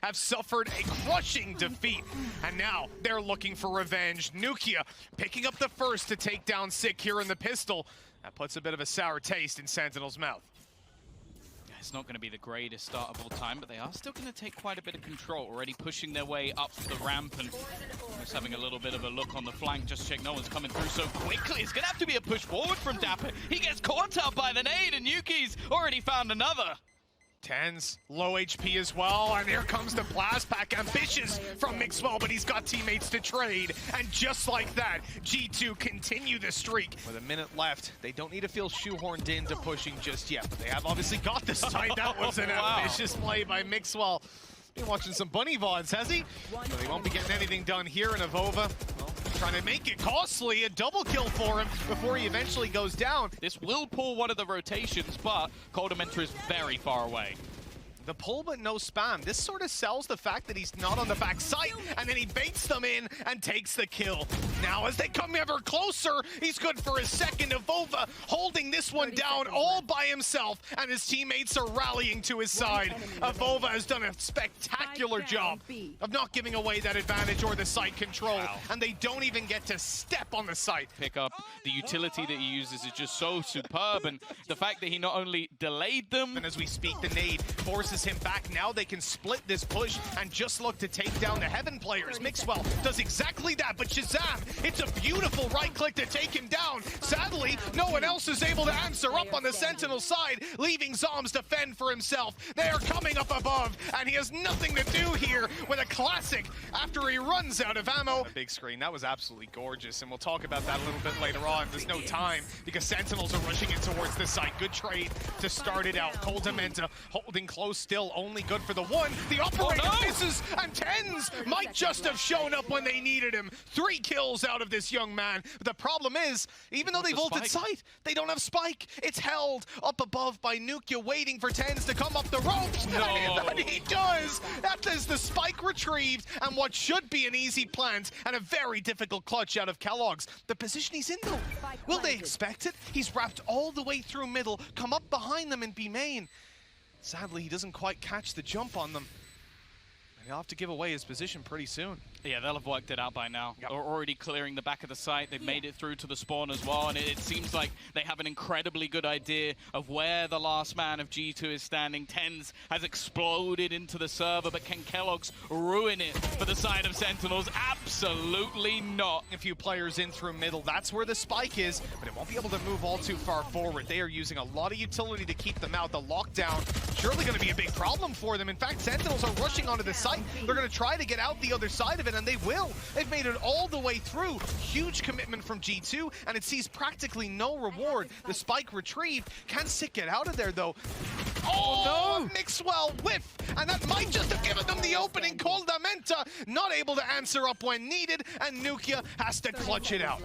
have suffered a crushing defeat, and now they're looking for revenge. Nukkye picking up the first to take down Sick here in the pistol. That puts a bit of a sour taste in Sentinel's mouth. It's not going to be the greatest start of all time, but they are still going to take quite a bit of control, already pushing their way up the ramp and just having a little bit of a look on the flank. Just check no one's coming through so quickly. It's going to have to be a push forward from dapr. He gets caught up by the nade, and Nukkye's already found another. TenZ, low HP as well, and here comes the blast pack. Ambitious from Mixwell, but he's got teammates to trade. And just like that, G2 continue the streak. With a minute left, they don't need to feel shoehorned into pushing just yet, but they have obviously got the side. That was an ambitious play by Mixwell. Been watching some bunny VODs, has he? But they won't be getting anything done here in AvovA. Well, trying to make it costly, a double kill for him before he eventually goes down. This will pull one of the rotations, but koldamenta is very far away. The pull but no spam. This sort of sells the fact that he's not on the back site, and then he baits them in and takes the kill. Now as they come ever closer, he's good for his second. AvovA holding this one down all by himself, and his teammates are rallying to his side. AvovA has done a spectacular job of not giving away that advantage or the site control, and they don't even get to step on the site. Pick up the utility that he uses is just so superb, and the fact that he not only delayed them, and as we speak, the nade forces him back. Now they can split this push and just look to take down the Heaven players. Mixwell does exactly that, but hahZaM, it's a beautiful right click to take him down. Sadly, no one else is able to answer up on the Sentinel side, leaving zombs to fend for himself. They are coming up above, and he has nothing to do here with a classic after he runs out of ammo. Big screen, that was absolutely gorgeous, and we'll talk about that a little bit later on. There's no time because Sentinels are rushing in towards the site. Good trade to start it out. koldamenta holding close, still only good for the one. The operator misses, and TenZ might just have shown up when they needed him. 3 kills out of this young man. But the problem is, even though they've ulted site, they don't have spike. It's held up above by Nukkye, waiting for TenZ to come up the ropes. And he does. That is the spike retrieved, and what should be an easy plant, and a very difficult clutch out of keloqz. The position he's in, though, will they expect it? He's wrapped all the way through middle, come up behind them and be main. Sadly, he doesn't quite catch the jump on them. He'll have to give away his position pretty soon. Yeah, they'll have worked it out by now. Yep. They're already clearing the back of the site. They've made it through to the spawn as well, and it seems like they have an incredibly good idea of where the last man of G2 is standing. TenZ has exploded into the server, but can keloqz ruin it for the side of Sentinels? Absolutely not. A few players in through middle. That's where the spike is, but it won't be able to move all too far forward. They are using a lot of utility to keep them out. The lockdown surely going to be a big problem for them. In fact, Sentinels are rushing onto the site. They're going to try to get out the other side of it, and they will. They've made it all the way through. Huge commitment from G2, and it sees practically no reward. The spike retrieved. Can Sick get out of there, though? Oh, no! Mixwell whiff, and that might just have given them the opening. koldamenta not able to answer up when needed, and Nukkye has to clutch it out.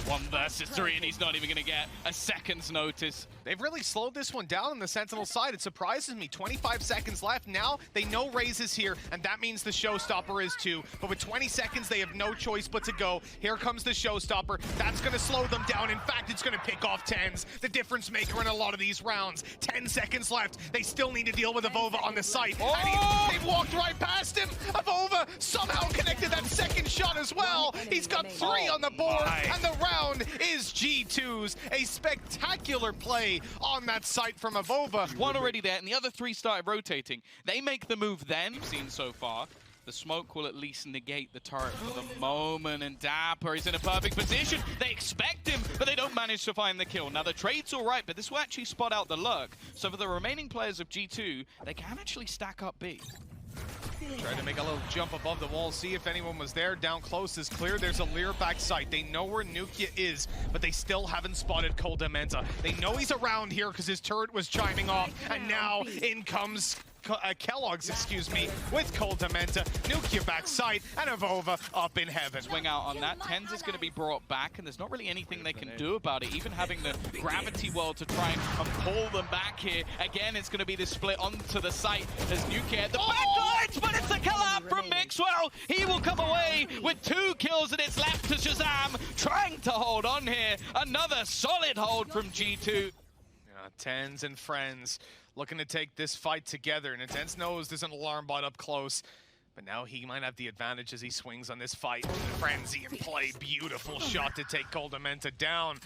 1 versus 3, and he's not even going to get a second's notice. They've really slowed this one down on the Sentinel side. It surprises me. 25 seconds left. Now they know Raze is here, and that means the showstopper is too. But with 20 seconds, they have no choice but to go. Here comes the showstopper. That's going to slow them down. In fact, it's going to pick off TenZ, the difference maker in a lot of these rounds. 10 seconds left. They still need to deal with AvovA on the site. And they've walked right past him. AvovA somehow connected that second shot as well. He's got 3 on the board, and the round is G2's. A spectacular play on that site from AvovA. 1 already there, and the other 3 started rotating. They make the move then, seen so far. The smoke will at least negate the turret for the moment, and dapr is in a perfect position. They expect him, but they don't manage to find the kill. Now, the trade's all right, but this will actually spot out the lurk. So for the remaining players of G2, they can actually stack up B. Tried to make a little jump above the wall, see if anyone was there. Down close is clear. There's a Lear back site. They know where Nukkye is, but they still haven't spotted koldamenta. They know he's around here because his turret was chiming off, and now in comes keloqz, with koldamenta. Nukkye back site, and AvovA up in heaven. Swing out on that. TenZ is going to be brought back, and there's not really anything they can do about it. Even having the gravity world to try and pull them back here. Again, it's going to be this split onto the site as Nukkye at the backlights, but it's a kill out from Mixwell. He will come away with 2 kills, and it's left to hahZaM trying to hold on here. Another solid hold from G2. TenZ and friends looking to take this fight together. And TenZ knows there's an alarm bot up close, but now he might have the advantage as he swings on this fight. Frenzy in play, beautiful shot to take koldamenta down.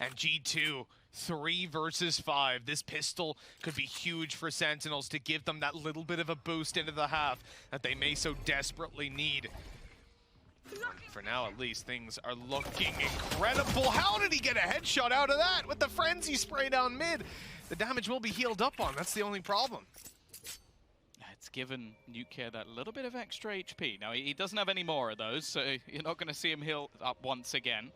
And G2, 3 versus 5. This pistol could be huge for Sentinels to give them that little bit of a boost into the half that they may so desperately need. For now, at least, things are looking incredible. How did he get a headshot out of that with the frenzy spray down mid? The damage will be healed up on. That's the only problem. It's given nukkye that little bit of extra HP. Now, he doesn't have any more of those, so you're not going to see him heal up once again.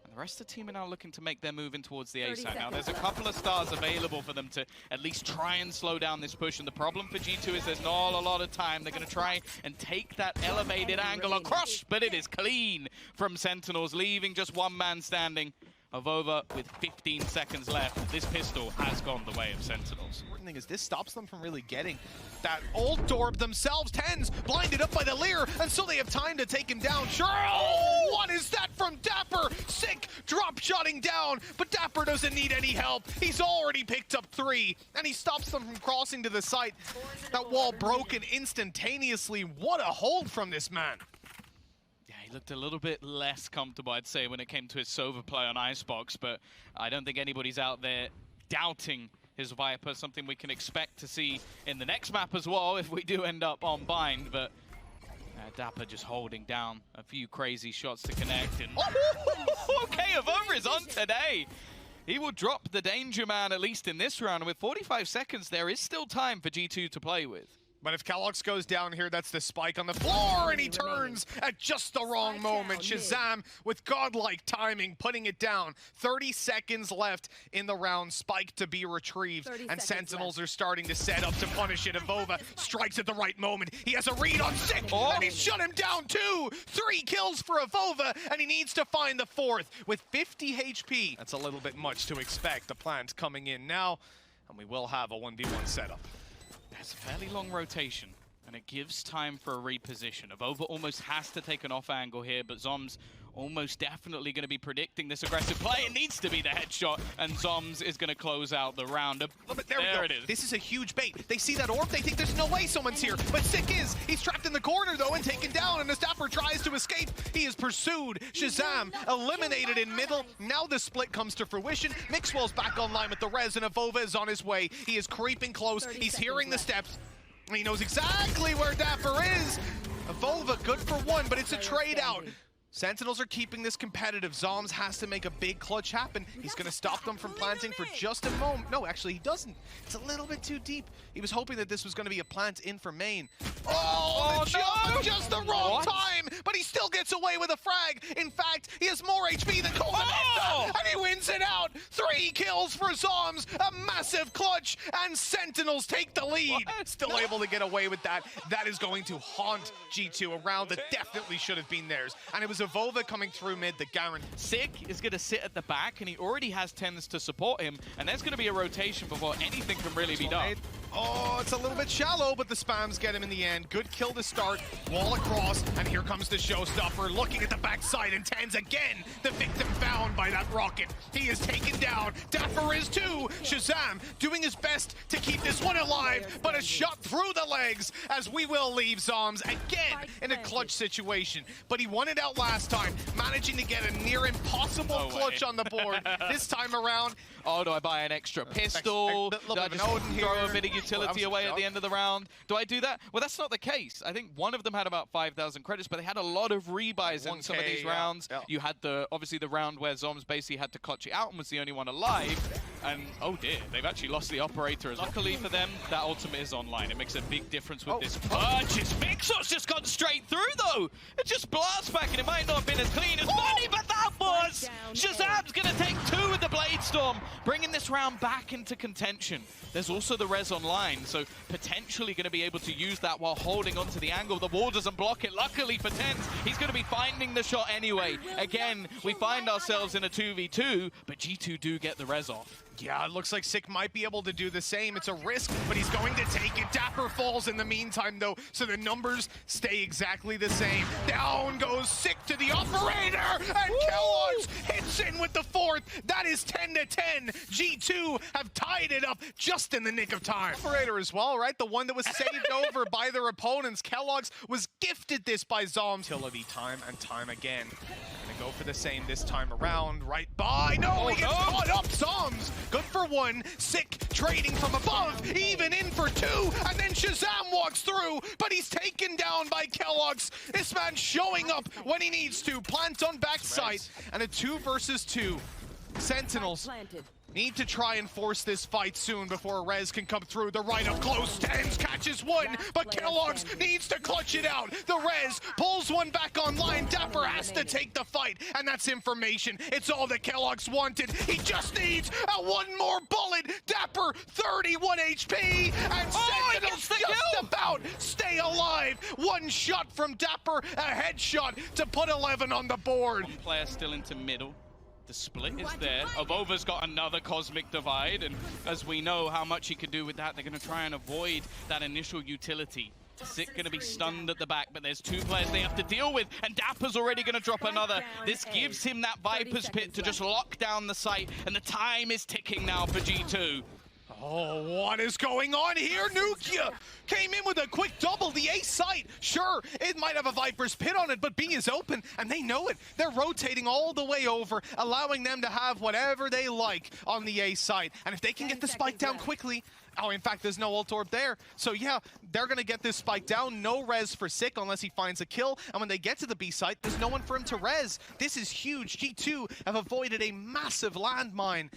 And the rest of the team are now looking to make their move in towards the A site. Now, there's a couple of stars available for them to at least try and slow down this push. And the problem for G2 is there's not a lot of time. They're going to try and take that elevated angle across, but it is clean from Sentinels, leaving just one man standing. AvovA with 15 seconds left. This pistol has gone the way of Sentinels. The important thing is this stops them from really getting that ult orb themselves. TenZ blinded up by the Leer, and so they have time to take him down. Sure. Oh, what is that from dapr? Sick drop shotting down, but dapr doesn't need any help. He's already picked up 3, and he stops them from crossing to the site. That wall broken instantaneously. What a hold from this man. He looked a little bit less comfortable, I'd say, when it came to his Sova play on Icebox, but I don't think anybody's out there doubting his Viper, something we can expect to see in the next map as well if we do end up on bind, but dapr just holding down a few crazy shots to connect, and okay, AvovA is on today. He will drop the danger man, at least in this round, and with 45 seconds, there is still time for G2 to play with. But if keloqz goes down here, that's the spike on the floor, and he turns at just the wrong moment. hahZaM with godlike timing, putting it down. 30 seconds left in the round, spike to be retrieved, and Sentinels are starting to set up to punish it. AvovA strikes at the right moment. He has a read on Sick, and he shut him down too. 3 kills for AvovA, and he needs to find the 4th with 50 HP. That's a little bit much to expect. The plan's coming in now, and we will have a 1v1 setup. It's a fairly long rotation, and it gives time for a reposition. AvovA almost has to take an off angle here, but zombs almost definitely going to be predicting this aggressive play. It needs to be the headshot, and zombs is going to close out the round. There it is. This is a huge bait. They see that orb, they think there's no way someone's here, but Sick is. He's trapped in the corner, though, and taken down, and as dapr tries to escape, he is pursued. hahZaM eliminated in middle. Now the split comes to fruition. Mixwell's back online with the res, and AvovA is on his way. He is creeping close. He's hearing the steps. He knows exactly where dapr is. AvovA good for 1, but it's a trade out. Sentinels are keeping this competitive. zombs has to make a big clutch happen. He's going to stop them from planting for just a moment. No, actually, he doesn't. It's a little bit too deep. He was hoping that this was going to be a plant in for main. Oh, no! Just the wrong time, but he still gets away with a frag. In fact, he has more HP than koldamenta, and he wins it out. 3 kills for zombs, a massive clutch, and Sentinels take the lead. Still able to get away with that. That is going to haunt G2, a round that definitely should have been theirs. And it was AvovA coming through mid, the Garen. Sick is going to sit at the back, and he already has TenZ to support him, and there's going to be a rotation before anything can really be done. Oh, it's a little bit shallow, but the spams get him in the end. Good kill to start, wall across, and here comes the showstopper, looking at the backside, and TenZ again, the victim found by that rocket. He is taken down, dapr is too. hahZaM doing his best to keep this one alive, but a shot through the legs, as we will leave zombs again in a clutch situation. But he won it out last time, managing to get a near impossible clutch on the board. This time around, do I buy an extra pistol? Do I just throw a bit of utility away at the end of the round? Do I do that? Well, that's not the case. I think one of them had about 5,000 credits, but they had a lot of rebuys in some of these rounds. You had obviously the round where zombs basically had to clutch it out and was the only one alive. And oh dear, they've actually lost the operator. Luckily for them, that ultimate is online. It makes a big difference with this purchase. Mixwell's just gone straight through though. It just blasts back, and it might not have been as clean as money, but that was hahZam's gonna take 2 with the Blade Storm, bringing this round back into contention. There's also the res online, so potentially going to be able to use that while holding onto the angle. The wall doesn't block it. Luckily for TenZ, he's going to be finding the shot anyway. Again, we find ourselves in a 2v2, but G2 do get the res off. Yeah, it looks like Sick might be able to do the same. It's a risk, but he's going to take it. dapr falls in the meantime, though, so the numbers stay exactly the same. Down goes Sick to the operator, and keloqz hits in with the fourth. That is 10-10. G2 have tied it up just in the nick of time. Operator as well, right? The one that was saved over by their opponents. keloqz was gifted this by zombs. Utility time and time again. Gonna go for the same this time around. Right by. No, he gets caught up. Zombs. Good for one. Sick trading from above. Even in for two. And then hahZaM walks through. But he's taken down by keloqz. This man showing up when he needs to. Plant on backside. And a 2 versus 2. Sentinels need to try and force this fight soon before Rez can come through. The right up close. TenZ catches one, but keloqz needs to clutch it out. The Rez pulls one back online. dapr has to take the fight, and that's information. It's all that keloqz wanted. He just needs one more bullet. dapr 31 HP, and Sentinels just about stay alive. One shot from dapr, a headshot to put 11 on the board. One player still into middle. The split is there. AvovA's got another Cosmic Divide, and as we know how much he can do with that, they're going to try and avoid that initial utility. Sick going to be stunned at the back, but there's 2 players they have to deal with, and dapr's already going to drop another. This gives him that Viper's Pit to just lock down the site, and the time is ticking now for G2. Oh, what is going on here? nukkye came in with a quick double. The A site, sure, it might have a Viper's Pit on it, but B is open, and they know it. They're rotating all the way over, allowing them to have whatever they like on the A site. And if they can get the spike down quickly, oh, in fact, there's no ult orb there. So yeah, they're going to get this spike down. No res for Sick unless he finds a kill. And when they get to the B site, there's no one for him to res. This is huge. G2 have avoided a massive landmine.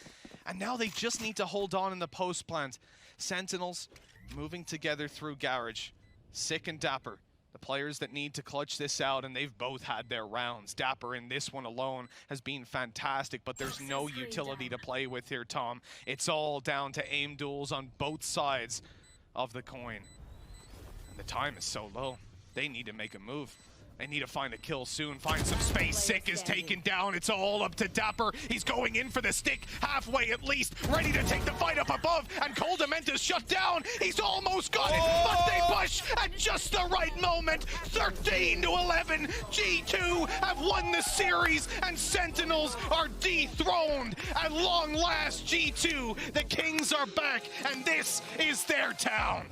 And now they just need to hold on in the post plant. Sentinels moving together through garage. Sick and dapr, the players that need to clutch this out, and they've both had their rounds. dapr in this one alone has been fantastic, but there's no utility to play with here, Tom. It's all down to aim duels on both sides of the coin. And the time is so low. They need to make a move. They need to find a kill soon, find some space. Sick is taken down. It's all up to dapr. He's going in for the stick, halfway at least, ready to take the fight up above, and koldamenta's shut down. He's almost got it, but they push at just the right moment. 13-11. G2 have won the series, and Sentinels are dethroned. At long last, G2, the Kings are back, and this is their town.